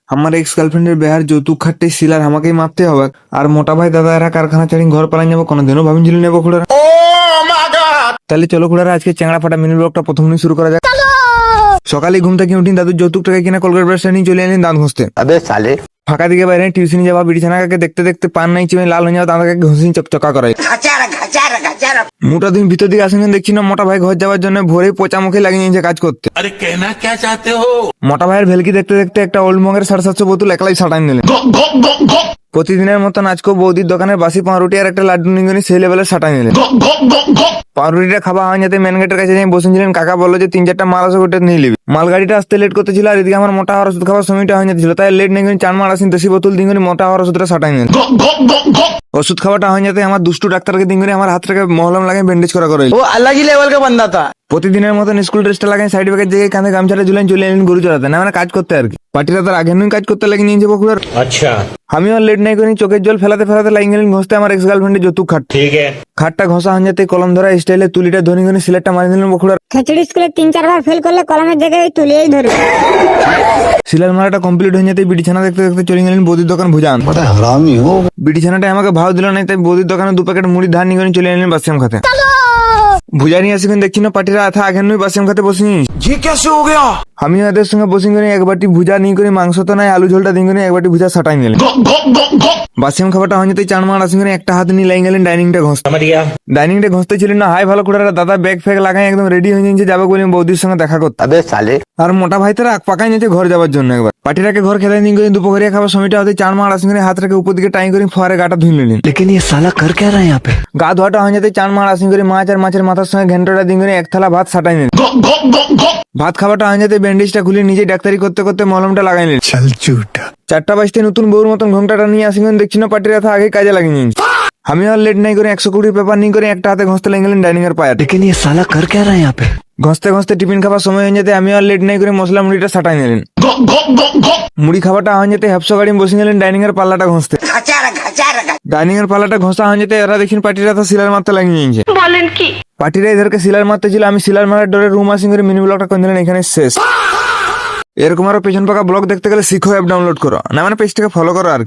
আমার এক্স গার্লফ্রেন্ডের বিয়ার যৌতুক খাটতে সিলার আমাকেই মাপতে হবে। আর মোটা ভাই দাদা এরা কারখানা ছাড়ি ঘর পালান যাবো, কোনোদিনও ভাবিছিল নেবো খুড়ারা। তাহলে চলো খুড়ারা আজকে চ্যাংড়া ফাটা মিনি ব্লগটা প্রথম নিয়ে শুরু করা যাক। সকালে ঘুম থেকে উঠি দাদুর যৌতুক টাকা কিনা কলকাতা ব্রাশটা নিয়ে চলে এলেন দাঁত ঘষতে। ফাঁকা দিকে বাইরে টিউশনি যাওয়া বিছানাকে দেখতে দেখতে পান নাই চিমে লাল হয়ে যাওয়া দাদাকে ঘষি চকচকা করাই। মোটা দিন ভিতর দিকে আসেন দেখছি না মোটা ভাই ঘর যাওয়ার জন্য ভোরে পচা মুখে লাগিয়ে নিয়েছে কাজ করতে। अरे कहना क्या चाहते हो? মোটা ভাইয়ের ভেলকি দেখতে দেখতে একটা ওল্ড মগের 750 বোতল একলাই সাটাই নিলেন। প্রতিদিনের মতন আজকেও বৌদির দোকানের বাসি পাউরুটি আর একটা লাড্ডু নিয়ে সেই লেভেলের সাটাই নিলেন। পাউরুটিটা খাওয়া হয় যাতে মেন গেটের কাছে যাই বসেছিলেন। কাকা বললো যে 3-4টা মাল আছে ওটা নিয়ে নিবি। মালগাড়িটা আসতে লেট করতেছিল আর এদিকে আমার মোটা হওয়ার ওষুধ খাওয়ার সময়টা হয়ে যাচ্ছিল, তাই লেট নেই 4 মাল আসেন 10 বোতল দিন মোটা হওয়ার ওষুধটা সাটাই নিলেন। ওষুধ খাওয়াটা হয়ে যাতে আমার দুষ্টু ডাক্তারকে দিন আমার হাত থেকে মহলম লাগে ব্যান্ডেজ করা করে। वो अलग ही लेवल का बंदा था। প্রতিদিনের মতন স্কুল ড্রেসটা লাগাই সাইড ব্যাগের জায়গায় কাঁধে গামছাটা ঝুলেন চলে এলেন গরু চড়াতে, না মানে কাজ করতে আর কি। পার্টিরা তার আগে কাজ করতে লাগে নিয়ে যাবো খুড়ার। अच्छा আমি আর লেট নাই করি চোখের জল ফেলাতে ফেলাতে লাইন গেলেন ঘষতে আমার এক্স গার্লফ্রেন্ডের যৌতুক খাট। ठीक है। খাটটা ঘষা হয়ে যেতে কলম ধরা স্টাইলে তুলিটা ধরে ধরে সিলেটটা মারি দিলেন বকুড়ার। খিচুড়ি স্কুলে 3-4 বার ফেল করলে কলমের জায়গায় ওই তুলিয়েই ধরবে। সিলার মারাটা কমপ্লিট হয়ে যেতে বিড়িছানা দেখতে দেখতে চলে গেলেন বৌদির দোকান ভুজান। বিড়িছানাটা আমাকে ভাও দিল না, তাই বৌদির দোকানে 2 প্যাকেট মুড়ি ধার নিয়ে চলে এলেন বাসিয়াম খাতে। ভুজা নিয়ে আসবেন দেখছি না পার্টিরা আথা আগের নয় বাসিয়াম খাতে বসে ये कैसे हो गया? আমি ওদের সঙ্গে বসে করে এক বাটি ভুজা নিয়ে করে মাংস তো নাই আলু ঝোলটা দিয়ে করে এক বাটি ভুজা সাটাই নিলেন। বাসিয়াম খাবারটা হয়ে যেতে 4 মার আসি করে একটা হাত নিয়ে লাইন গেলেন ডাইনিংটা ঘষতে। समझ गया। ডাইনিংটা ঘষতে ছিলেন না হাই ভালো করে দাদা ব্যাগ ফ্যাগ লাগাই একদম রেডি হয়ে যাচ্ছে যাবে বলে বৌদির সঙ্গে দেখা করতে। আর মোটা ভাই তারা পাকাই নিয়েছে ঘর যাওয়ার জন্য একবার। পার্টিটাকে ঘর খেতে দিন করে দুপুরে খাবার সময়টা হতে 4 মার আসি করে হাত রেখে উপর দিকে টাই করে ফোয়ারে গাটা ধুই নিলেন। लेकिन ये साला कर क्या रहा है यहाँ पे? গা ধোয়াটা হয়ে যেতে 4 মার আসি করে মাছ আর মাছের মাথার সঙ্গে ঘন্টাটা দিন করে 1 থালা ভাত সাটাই নিলেন। ভাত খাবারটা হয়ে যেতে ব্যান্ডেজটা খুলে নিজে ডাক্তারি করতে করতে মলমটা লাগাই নিলেন। चल झूठा। 4টা বাজতে নতুন বউর মতন ঘন্টাটা নিয়ে আসি দেখছি না পার্টির হাতে আগে কাজে লাগিয়ে নিয়েছি। আমি আর লেট নাই করে 120 পেপার নিয়ে করে একটা হাতে ঘষতে লেগে গেলেন ডাইনিং এর পায়া। लेकिन ये साला कर क्या रहा है यहाँ पे? ঘষতে ঘষতে টিফিন খাবার সময় হয়ে যেতে আমি আর লেট নাই করে মশলা মুড়িটা সাটাই নিলেন। মুড়ি খাবারটা হয়ে যেতে হেপসো গাড়ি বসে গেলেন ডাইনিং এর পাল্লাটা ঘষতে। ডাইনিং এর পাল্লাটা ঘষা হয়ে যেতে এরা দেখেন পার্টিরা তো সিলার মারতে লাগিয়ে নিয়েছে। বলেন কি? পার্টিরা এদেরকে সিলার মারতে ছিল, আমি সিলার মারার ডরে রুম আসি করে মিনি ব্লগটা করে দিলেন এখানে শেষ। এরকম আরো পেছন পাকা ব্লগ দেখতে গেলে শিখো অ্যাপ ডাউনলোড করো, না মানে পেজটাকে ফলো করো আর কি।